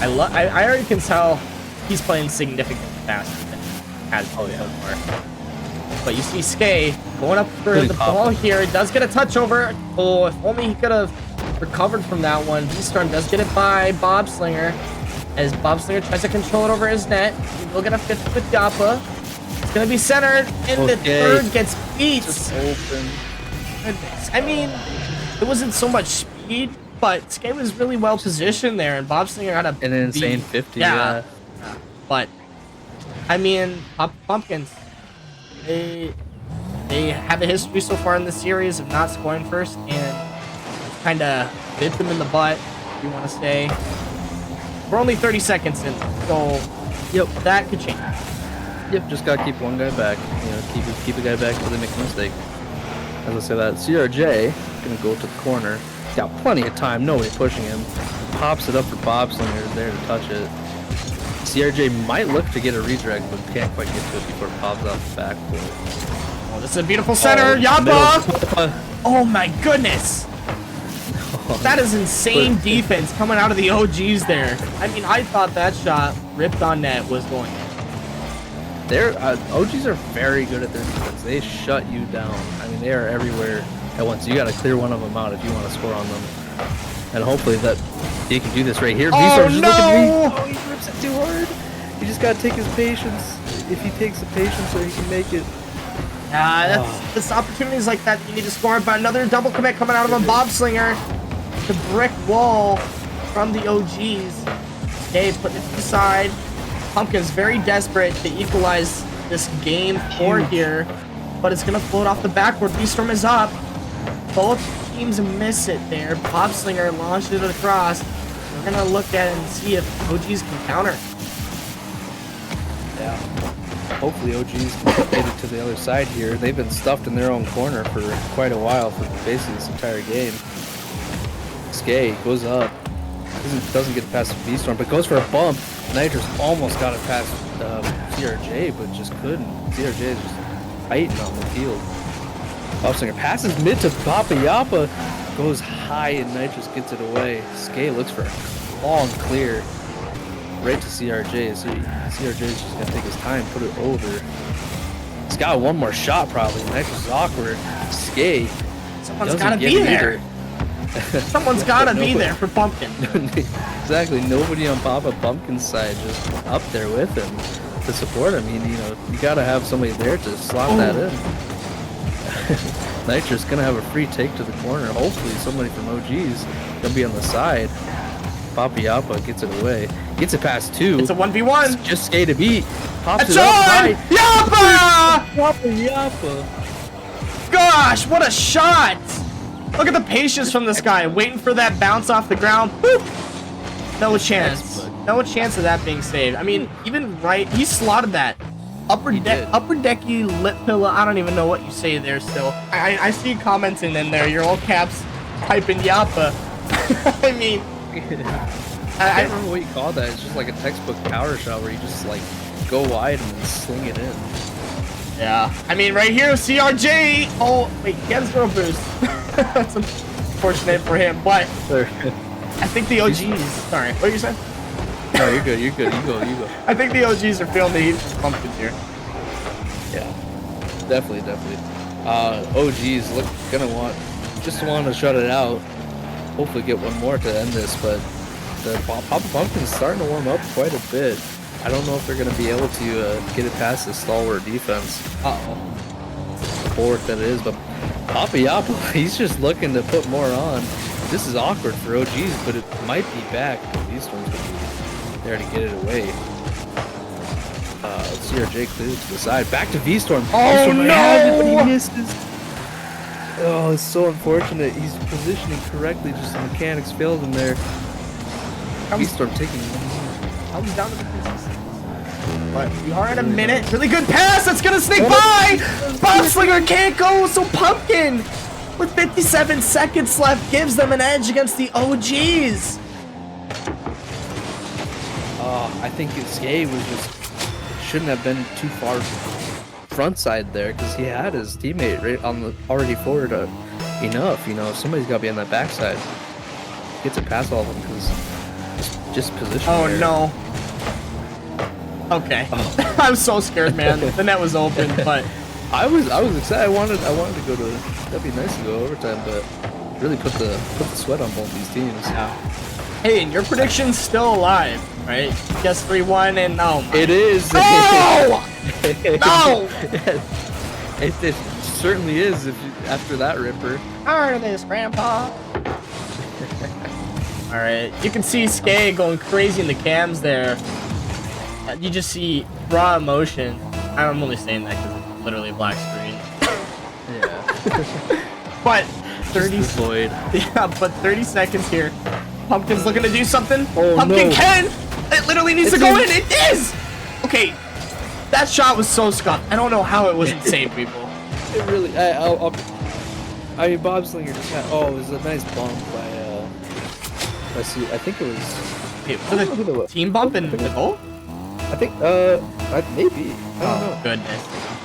I already can tell he's playing significantly faster than he has so far. But you see Skay going up for the ball here. It does get a touch over. Oh, if only he could have recovered from that one. V-Storm does get it by Bobslinger, as Bobslinger tries to control it over his net. He will get a 5th with Yappa. It's going to be centered, and the 3rd gets beat. Just open. Goodness. I mean, it wasn't so much speed, but Skay was really well positioned there, and Bobslinger had an insane 50. Yeah. But, I mean, Pumpkins, they have a history so far in the series of not scoring first, and kind of bit them in the butt, if you want to say. We're only 30 seconds in, so that could change. Just gotta keep one guy back. You know, keep a guy back until they make a mistake. As I say that, CRJ gonna go to the corner. He's got plenty of time, nobody pushing him. Pops it up for Bobslinger, there to touch it. CRJ might look to get a redirect, but can't quite get to it before it pops off the backboard. Oh, this is a beautiful center. Yappa! Oh my goodness! That is insane defense coming out of the OGs there. I mean, I thought that shot ripped on net was going in. OGs are very good at their defense. They shut you down. I mean, they are everywhere at once. You got to clear one of them out if you want to score on them. And hopefully that he can do this right here. Oh, no! Oh, he rips it too hard. You just got to take his patience. If he takes the patience, so he can make it. That's opportunities like that you need to score. But another double commit coming out of a Bobslinger. The brick wall from the OGs. Okay, putting it to the side. Pumpkin's very desperate to equalize this game 4 here, but it's gonna float off the backboard. V-Storm is up. Both teams miss it there. Bobslinger launched it across. We're gonna look at it and see if OGs can counter. Yeah. Hopefully OGs can get it to the other side here. They've been stuffed in their own corner for quite a while for basically this entire game. Skay goes up. Doesn't get past V-Storm, but goes for a bump. Nitrous almost got it past CRJ, but just couldn't. CRJ is just fighting on the field. Bobslinger passes mid to Papa Yappa. Goes high and Nitrous gets it away. Skay looks for a long clear. Right to CRJ. So CRJ is just going to take his time, put it over. He's got one more shot probably. Nitrous is awkward. Skay. Someone's got to be there. Someone's gotta be there for Pumpkin. Exactly. Nobody on Papa Pumpkin's side just up there with him to support him. You gotta have somebody there to slot that in. Nitrous gonna have a free take to the corner. Hopefully somebody from OG's gonna be on the side. Papa Yappa gets it away. Gets it past 2. It's a 1v1. It's just Skay to beat. Pops it up high. Yappa! Yappa! Gosh, what a shot! Look at the patience from this guy, waiting for that bounce off the ground. Boop. No chance. No chance of that being saved. I mean, even right, he slotted that. Upper decky lip pillow. I don't even know what you say there still. I see you commenting in there. Your all caps typing yappa. I mean, I don't remember what you call that. It's just like a textbook power shot where you just like go wide and then sling it in. Yeah. I mean, right here, CRJ. Oh, wait, he has zero boost. That's unfortunate for him, but I think the OGs. Sorry, what are you saying? No, you're good. You're good. You go. I think the OGs are feeling the heat from pumpkins here. Yeah, definitely. OGs just want to shut it out. Hopefully get one more to end this, but the Papa Pumpkin's starting to warm up quite a bit. I don't know if they're going to be able to get it past the stalwart defense. The board that it is, but Papa Yappa, he's just looking to put more on. This is awkward for OGs, but it might be back. These ones will be there to get it away. CRJ clears to the side. Back to V-Storm. Oh, no! But he misses. Oh, it's so unfortunate. He's positioning correctly, just the mechanics failed him there. V-Storm taking I was down to the business. But we are at a minute. Really good pass. That's going to sneak by. Bobslinger can't go. So Pumpkin, with 57 seconds left, gives them an edge against the OGs. I think Skye was shouldn't have been too far front side there because he had his teammate right on the already forward enough. You know, somebody's got to be on that backside. Gets it past all of them because just position. Oh there. no. Okay. Oh. I'm so scared, man. The net was open, but I was excited. I wanted to go to. That'd be nice to go overtime, but really put the sweat on both these teams. Yeah. Hey, and your prediction's still alive, right? Guess 3-1 and oh my. It is. No! No! It certainly is. After that ripper. Artemis, Grandpa. All right, you can see Skye going crazy in the cams there. You just see raw emotion. I'm only saying that because it's literally a black screen. Yeah. But 30 void. Yeah, but 30 seconds here. Pumpkin's looking to do something. Oh, Pumpkin no. can. It literally needs to go in. It is. Okay, that shot was so scuffed. I don't know how it wasn't saved, people. It really. I mean, Bobslinger just had. Oh, it was a nice bump by. I think it was. Okay, was it a team bump in the goal? I think. Maybe. I don't know. Goodness.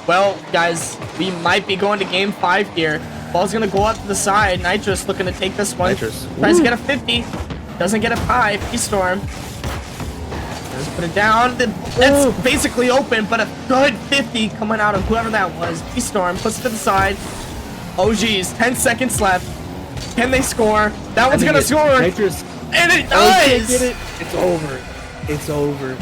Well, guys, we might be going to game 5 here. Ball's gonna go out to the side. Nitrous looking to take this one. Nitrous. Tries to get a 50. Doesn't get a 5. V-Storm. Let's put it down. It's basically open, but a good 50 coming out of whoever that was. V-Storm puts it to the side. Oh, geez. 10 seconds left. Can they score? That one's gonna score. Nitrous. And it does! Get it. It's over. It's over.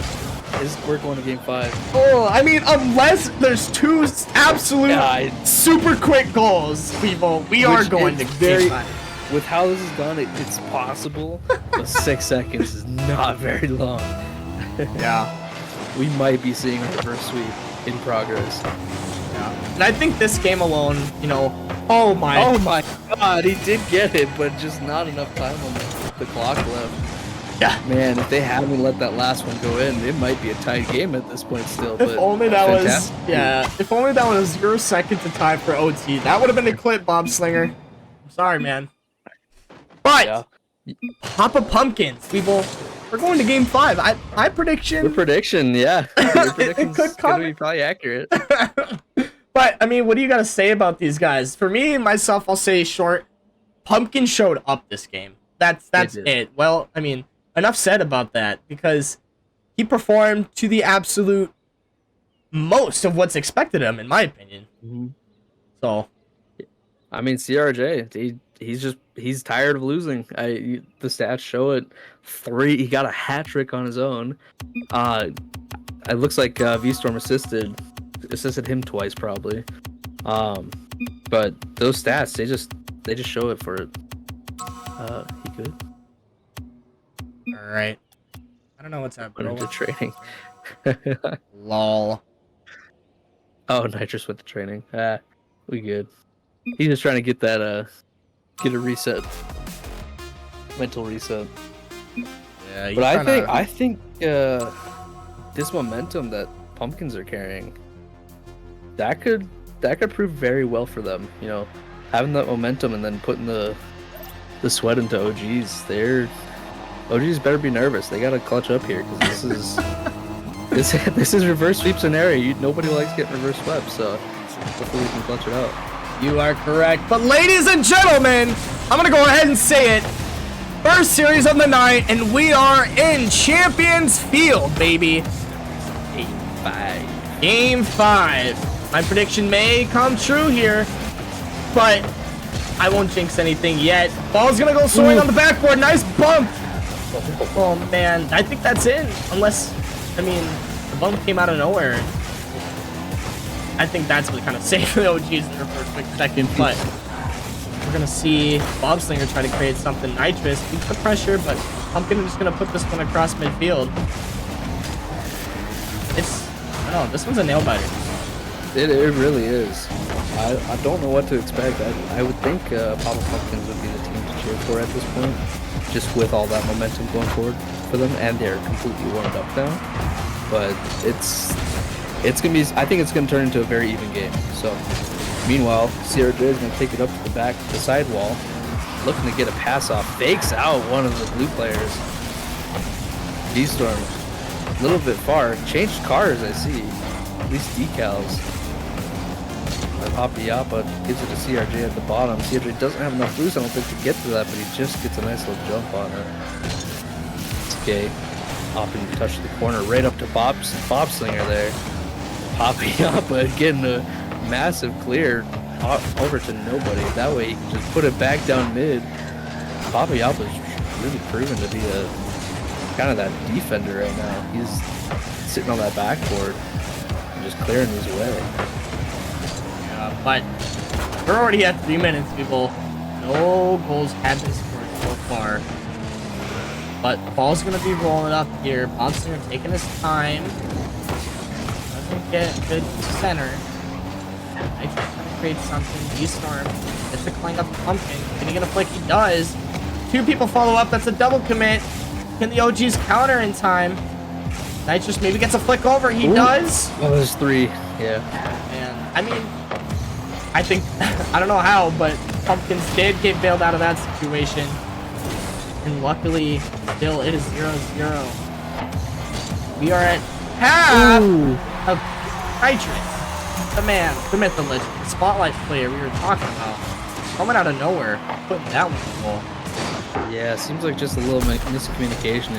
We're going to game 5. Oh, I mean, unless there's 2 absolute super quick goals, we are going to game 5. With how this has gone, it's possible, but 6 seconds is not very long. Yeah. We might be seeing a reverse sweep in progress. Yeah. And I think this game alone, you know, oh my god, he did get it, but just not enough time on the clock left. Yeah. Man, if they hadn't let that last one go in, it might be a tight game at this point still. But if only that was, if only that was 0 seconds to tie for OT. That would have been a clip, Bob Slinger. I'm sorry, man. But Papa Pumpkins, we're going to game 5. My prediction. Your prediction, yeah. Your prediction's could gonna be probably accurate. But I mean, what do you got to say about these guys? For me, myself, I'll say short. Pumpkin showed up this game. That's it. Well, I mean, enough said about that because he performed to the absolute most of what's expected of him, in my opinion. Mm-hmm. So, I mean, CRJ, he's tired of losing. The stats show it. 3, he got a hat trick on his own. It looks like V-Storm assisted him twice probably. But those stats, they just show it for it. He could. All right. I don't know what's happening. Into training. Lol. Oh, Nitrous with the training. We good. He's just trying to get that get a reset, mental reset. Yeah, But I think this momentum that Pumpkins are carrying, that could prove very well for them. You know, having that momentum and then putting the sweat into OGs. OGs better be nervous. They gotta clutch up here because this is this is reverse sweep scenario. Nobody likes getting reverse swept, so hopefully we can clutch it out. You are correct. But ladies and gentlemen, I'm gonna go ahead and say it. First series of the night, and we are in Champions Field, baby. Game 5. My prediction may come true here, but I won't jinx anything yet. Ball's gonna go soaring on the backboard. Nice bump. Oh man, I think that's in. Unless, I mean, the bump came out of nowhere. I think that's what kind of saved the OGs there for a quick second, but we're gonna see Bobslinger try to create something. Nitrous keeps the pressure, but Pumpkin is just gonna put this one across midfield. I don't know, this one's a nail biter. It really is. I don't know what to expect. I would think Papa Pumpkins would be the team to cheer for at this point, just with all that momentum going forward for them, and they're completely warmed up now. But it's gonna be. I think it's gonna turn into a very even game. So, meanwhile, CRJ is gonna take it up to the side wall, looking to get a pass off. Fakes out one of the blue players. D-Storm, a little bit far. Changed cars, I see. At least decals. Papa Yappa gives it to CRJ at the bottom. CRJ doesn't have enough boost, I don't think, to get to that, but he just gets a nice little jump on it. Okay, opting to touch the corner right up to Bobslinger there. Papa Yappa getting a massive clear over to nobody. That way he can just put it back down mid. Papa Yappa's really proven to be a kind of that defender right now. He's sitting on that backboard and just clearing his way. But we're already at 3 minutes, people. No goals have been scored so far. But ball's gonna be rolling up here. Bobslinger taking his time. Doesn't get good center. I try to create something. D-Storm gets the clang up the Pumpkin. Can he get a flick? He does. 2 people follow up. That's a double commit. Can the OGs counter in time? Nitrous maybe gets a flick over. He does. Oh, there's 3. Yeah. And I mean, I think, I don't know how, but Pumpkins did get bailed out of that situation. And luckily, still, it is 0-0. We are at half of Nitrous. The man, the myth, the legend, the spotlight player we were talking about. Coming out of nowhere, putting that one in the goal. Yeah, seems like just a little miscommunication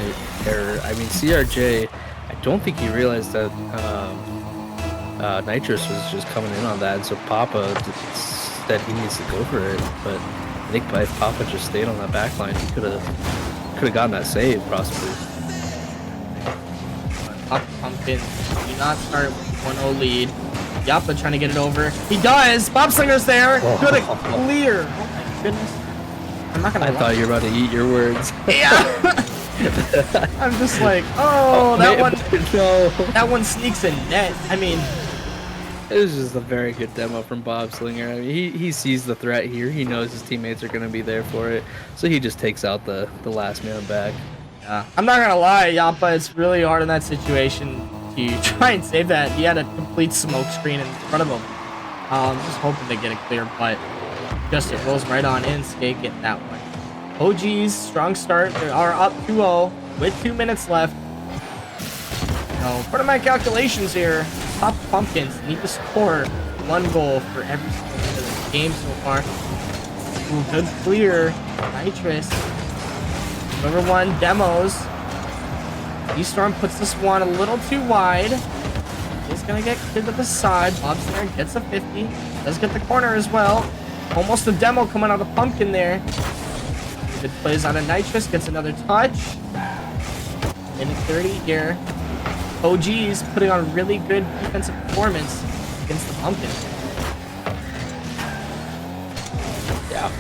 error. I mean, CRJ, I don't think he realized that Nitrous was just coming in on that, and so Papa said he needs to go for it. But I think if Papa just stayed on that back line, he could have gotten that save possibly. Papa Pumpkin do not start with 1-0 lead. Yappa trying to get it over. He does. Bobslinger's there. Good clear. Oh my goodness. I'm not gonna. I thought you were about to eat your words. Yeah. I'm just like, oh, that one. No. That one sneaks in net. I mean. It was just a very good demo from Bobslinger. I mean, he sees the threat here. He knows his teammates are going to be there for it. So he just takes out the last man back. Yeah. I'm not going to lie, Yappa, it's really hard in that situation to try and save that. He had a complete smoke screen in front of him. Just hoping to get it clear, but just it rolls right on in. Skate getting that one. OGs, strong start. They are up 2-0 with 2 minutes left. Part of my calculations here, Pop Pumpkins need to score 1 goal for every single minute of the game so far. Ooh, good clear. Nitrous. Number 1, demos. D-Storm puts this one a little too wide. He's going to get cleared to the side. Bobslinger gets a 50. Does get the corner as well. Almost a demo coming out of the Pumpkin there. Good plays on a Nitrous. Gets another touch. Minute 30 here. OG's putting on a really good defensive performance against the Pumpkin. Yeah.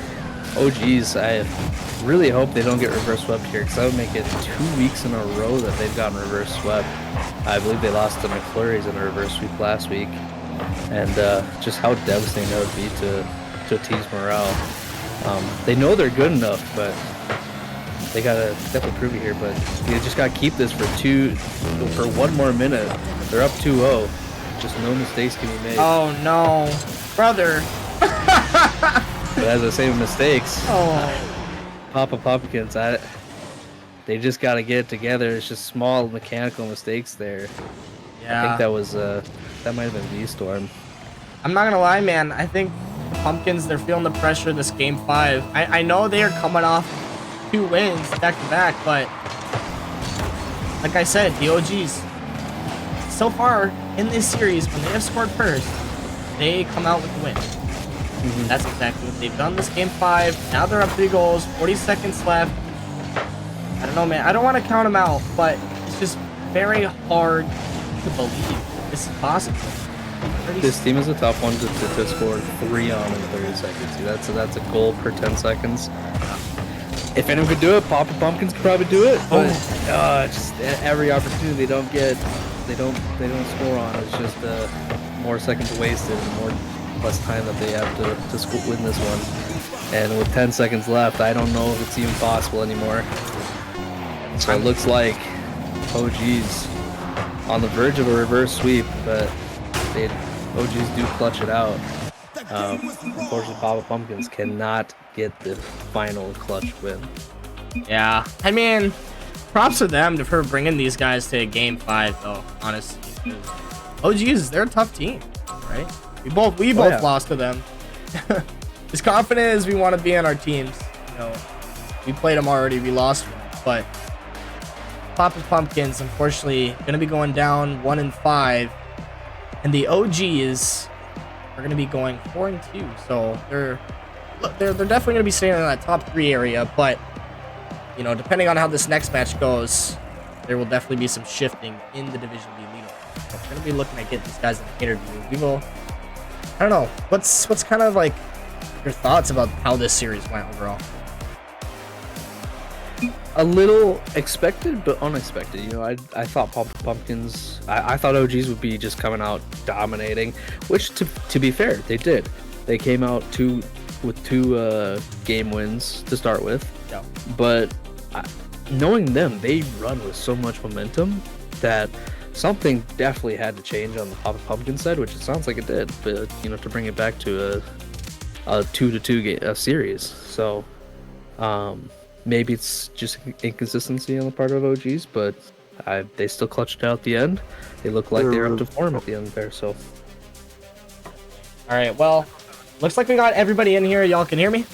OG's, I really hope they don't get reverse swept here, because that would make it 2 weeks in a row that they've gotten reverse swept. I believe they lost to McFlurry's in a reverse sweep last week. And just how devastating that would be to a team's morale. They know they're good enough, but they gotta definitely prove it here. But you just gotta keep this for 1 more minute. They're up 2-0. Just no mistakes can be made. Oh no, brother. But as I say, mistakes. Oh. Papa Pumpkins, they just gotta get it together. It's just small mechanical mistakes there. Yeah. I think that was that might have been V-Storm. I'm not gonna lie, man. I think the Pumpkins, they're feeling the pressure this game 5. I know they are coming off 2 wins back to back, but like I said, the OGs so far in this series, when they have scored first, they come out with the win. That's exactly what they've done this game 5. Now they're up 3 goals, 40 seconds left. I don't know, man. I don't want to count them out, but it's just very hard to believe this is possible. This team is a tough one to score 3 on in 30 seconds. See, that's a goal per 10 seconds. If anyone could do it, Papa Pumpkins could probably do it. But just every opportunity they don't get, they don't score on. It's just more seconds wasted, and less time that they have to win this one. And with 10 seconds left, I don't know if it's even possible anymore. So it looks like OGs on the verge of a reverse sweep, but OGs do clutch it out. Unfortunately, Papa Pumpkins cannot get the final clutch win. Yeah, I mean, props to them for bringing these guys to game 5, though. Honestly, OGs, they're a tough team, right? We both lost to them. As confident as we want to be on our teams, you know, we played them already. We lost one, but Papa Pumpkins, unfortunately, gonna be going down 1-5, and the OGs are gonna be going 4-2. So they're definitely gonna be staying in that top 3 area. But you know, depending on how this next match goes, there will definitely be some shifting in the Division B leader. So we're gonna be looking at getting these guys in an interview. We will. I don't know. What's kind of like your thoughts about how this series went overall? A little expected, but unexpected. You know, I thought Pumpkins, I thought OGs would be just coming out dominating, which to be fair, they did. They came out with two game wins to start with. Yeah. But knowing them, they run with so much momentum that something definitely had to change on the Papa Pumpkin side, which it sounds like it did. But you know, to bring it back to a 2-2 series, so maybe it's just inconsistency on the part of OGs, but they still clutched it out at the end. They look like they're up to form at the end there. So, all right, well, looks like we got everybody in here. Y'all can hear me?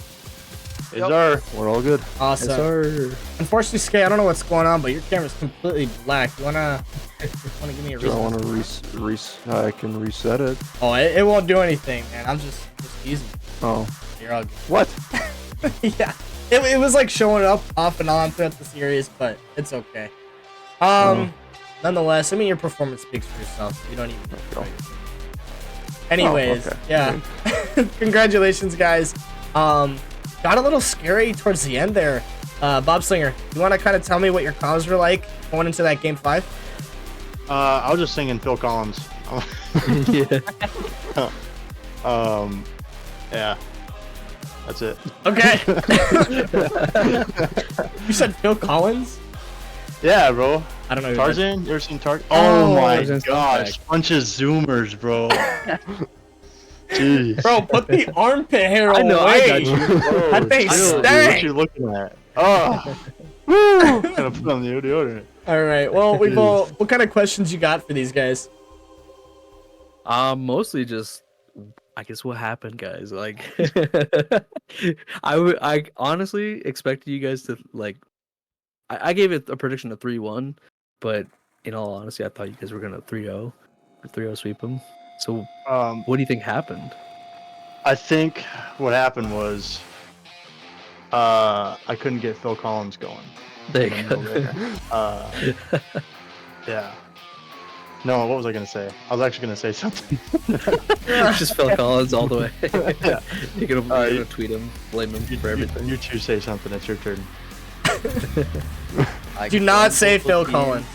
Yes, sir. We're all good. Awesome. yes, sir. Unfortunately, Skay, I don't know what's going on, but your camera's completely black. You wanna give me a reason? I want to I can reset it. Oh, it won't do anything, man. I'm just using it. Oh. You're all good. What? Yeah. It was like showing up off and on throughout the series, but it's okay. Nonetheless, I mean, your performance speaks for yourself. So you don't even know. Anyways, okay. Yeah. Congratulations, guys. Got a little scary towards the end there. Bob Slinger, you want to kind of tell me what your comms were like going into that game 5? I was just singing Phil Collins. Yeah. Yeah. That's it. Okay. You said Phil Collins? Yeah, bro. I don't know. Tarzan? You ever seen Tarzan? Oh, Oh my Tarzan's gosh. comeback. Bunch of Zoomers, bro. Jeez. Bro, put the armpit hair away. I know, I got you. That thing I know what stank. you're looking at. Oh. Woo! Gotta put on the deodorant. All right. Well, what kind of questions you got for these guys? Mostly just, I guess, what happened, guys. Like, I honestly expected you guys to like. I gave it a prediction of 3-1, but in all honesty, I thought you guys were gonna 3-0 or 3-0 sweep them. So, what do you think happened? I think what happened was I couldn't get Phil Collins going. There you go. Yeah. No, what was I gonna say? I was actually gonna say something. Just Phil Collins all the way. Yeah. You're gonna tweet him, blame him for everything. You two say something. It's your turn. Do not say Phil Collins.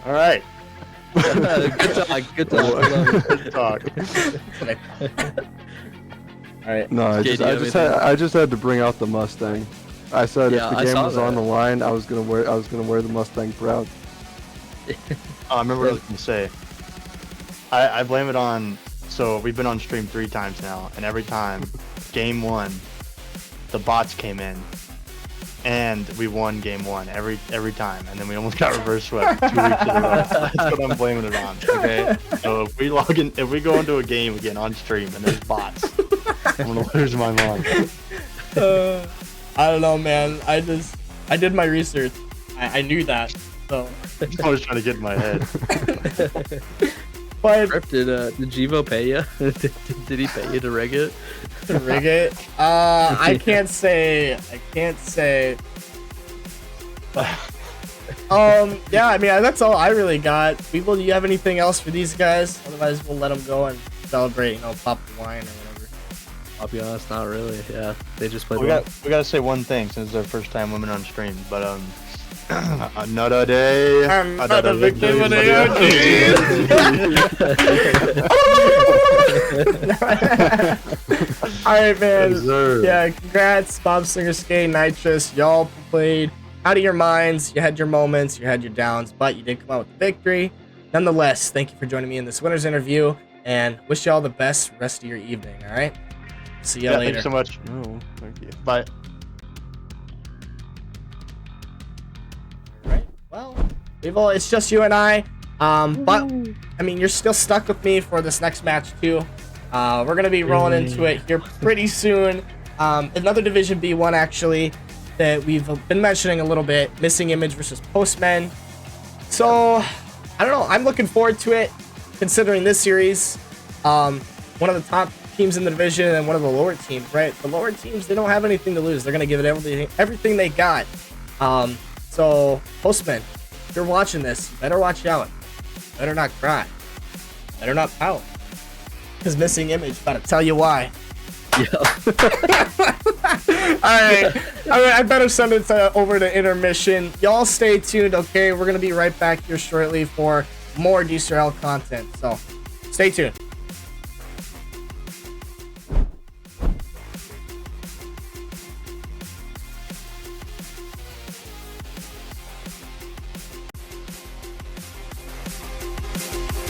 All right. Good talk. Good talk. Good talk. All right. No, I Okay, just, do you I have just anything? had, I just had to bring out the Mustang. I said Yeah, if I the game saw was on that. the line, I was gonna wear the Mustang proud. I remember what I was gonna say. I blame it on. So we've been on stream 3 times now, and every time, game 1, the bots came in, and we won game 1 every time, and then we almost got reverse swept 2 weeks in a row. That's what I'm blaming it on. Okay. So if we go into a game again on stream and there's bots, I'm gonna lose my mind. I don't know, man. I did my research. I knew that. So, I was trying to get in my head. but Rip, did Jivo pay you? did he pay you to rig it? to rig it, I can't say. Yeah, I mean that's all I really got. People, do you have anything else for these guys? Otherwise, we'll let them go and celebrate. You know, pop the wine or whatever. I'll be honest, not really. Yeah, they just played. We well. gotta say one thing since it's our first time women on stream, but another day, Another victim of the All right, man. Yes, sir. Yeah, congrats, Bob Singer, Skate, Nitrous. Y'all played out of your minds. You had your moments, you had your downs, but you did come out with the victory. Nonetheless, thank you for joining me in this winner's interview, and wish you all the best rest of your evening. All right. See you Yeah, later. thanks so much. No, thank you. Bye. Right. Well, Evil, it's just you and I. But I mean, you're still stuck with me for this next match too. We're gonna be rolling into it here pretty soon. Another Division B1 actually that we've been mentioning a little bit. Missing Image versus Postmen. So I don't know. I'm looking forward to it, considering this series. One of the top teams in the division and one of the lower teams, right? The lower teams, they don't have anything to lose. They're gonna give it everything they got. So Postmen, if you're watching this, you better watch out. Better not cry. Better not pout. Because Missing Image, about to tell you why. Alright, I better send it over to intermission. Y'all stay tuned, okay? We're going to be right back here shortly for more DCRL content. So, stay tuned.